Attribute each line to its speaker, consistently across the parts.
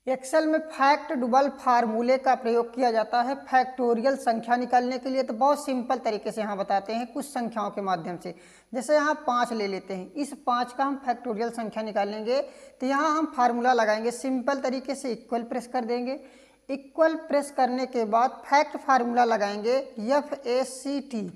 Speaker 1: Excel में fact double फार्मूले का प्रयोग किया जाता है फैक्टोरियल संख्या निकालने के लिए। तो बहुत सिंपल तरीके से यहाँ बताते हैं कुछ संख्याओं के माध्यम से। जैसे यहाँ 5 ले लेते हैं, इस 5 का हम फैक्टोरियल संख्या निकालेंगे तो यहाँ हम फार्मूला लगाएंगे सिंपल तरीके से, इक्वल प्रेस कर देंगे। इक्वल प्रेस करने के बाद फैक्ट फार्मूला लगाएंगे, FACT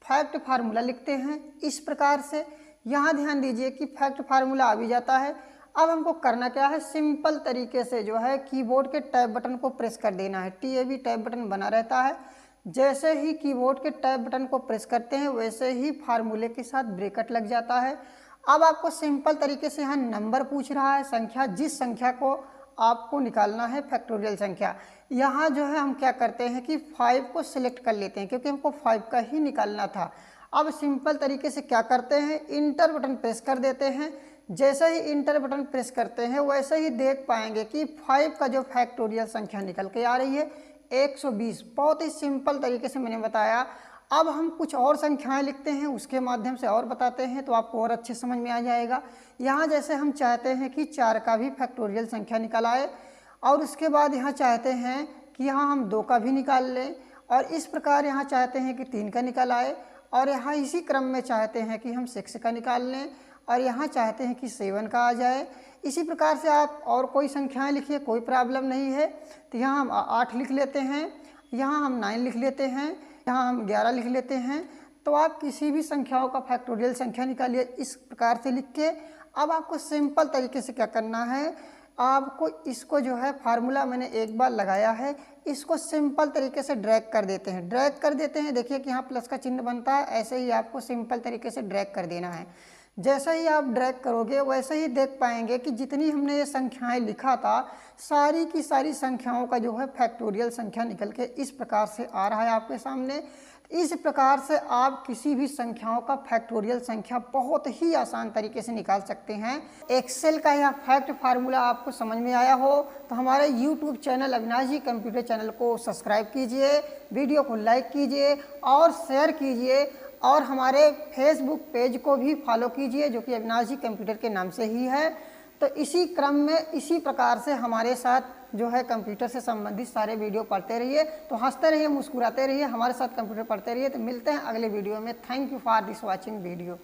Speaker 1: फैक्ट फार्मूला लिखते हैं इस प्रकार से। यहाँ ध्यान दीजिए कि फैक्ट फार्मूला आ भी जाता है। अब हमको करना क्या है, सिंपल तरीके से जो है कीबोर्ड के टैब बटन को प्रेस कर देना है। TAB टैब बटन बना रहता है। जैसे ही कीबोर्ड के टैब बटन को प्रेस करते हैं वैसे ही फार्मूले के साथ ब्रैकेट लग जाता है। अब आपको सिंपल तरीके से यहाँ नंबर पूछ रहा है, संख्या, जिस संख्या को आपको निकालना है फैक्टोरियल संख्या। यहाँ जो है हम क्या करते हैं कि 5 को सिलेक्ट कर लेते हैं क्योंकि हमको 5 का ही निकालना था। अब सिंपल तरीके से क्या करते हैं, इंटर बटन प्रेस कर देते हैं। जैसे ही इंटर बटन प्रेस करते हैं वैसे ही देख पाएंगे कि 5 का जो फैक्टोरियल संख्या निकल के आ रही है 120। बहुत ही सिंपल तरीके से मैंने बताया। अब हम कुछ और संख्याएं लिखते हैं, उसके माध्यम से और बताते हैं तो आपको और अच्छे समझ में आ जाएगा। यहाँ जैसे हम चाहते हैं कि 4 का भी फैक्टोरियल संख्या निकल आए और उसके बाद यहाँ चाहते हैं कि यहाँ हम 2 का भी निकाल लें, और इस प्रकार यहाँ चाहते हैं कि 3 का निकल आए, और यहाँ इसी क्रम में चाहते हैं कि हम 6 का निकाल लें, और यहाँ चाहते हैं कि 7 का आ जाए। इसी प्रकार से आप और कोई संख्याएं लिखिए, कोई प्रॉब्लम नहीं है। तो यहाँ हम 8 लिख लेते हैं, यहाँ हम 9 लिख लेते हैं, यहाँ हम 11 लिख लेते हैं। तो आप किसी भी संख्याओं का फैक्टोरियल संख्या निकालिए इस प्रकार से लिख के। अब आपको सिंपल तरीके से क्या करना है, आपको इसको जो है फार्मूला मैंने एक बार लगाया है, इसको सिंपल तरीके से ड्रैग कर देते हैं। ड्रैग कर देते हैं, देखिए कि यहाँ प्लस का चिन्ह बनता है, ऐसे ही आपको सिंपल तरीके से ड्रैग कर देना है। जैसे ही आप ड्रैग करोगे वैसे ही देख पाएंगे कि जितनी हमने ये संख्याएं लिखा था सारी की सारी संख्याओं का जो है फैक्टोरियल संख्या निकल के इस प्रकार से आ रहा है आपके सामने। इस प्रकार से आप किसी भी संख्याओं का फैक्टोरियल संख्या बहुत ही आसान तरीके से निकाल सकते हैं। एक्सेल का यह फैक्ट फार्मूला आपको समझ में आया हो तो हमारे यूट्यूब चैनल अविनाश जी कंप्यूटर चैनल को सब्सक्राइब कीजिए, वीडियो को लाइक कीजिए और शेयर कीजिए, और हमारे फेसबुक पेज को भी फॉलो कीजिए जो कि अविनाश जी कंप्यूटर के नाम से ही है। तो इसी क्रम में इसी प्रकार से हमारे साथ जो है कंप्यूटर से संबंधित सारे वीडियो पढ़ते रहिए। तो हंसते रहिए, मुस्कुराते रहिए, हमारे साथ कंप्यूटर पढ़ते रहिए। तो मिलते हैं अगले वीडियो में। Thank you for this watching video.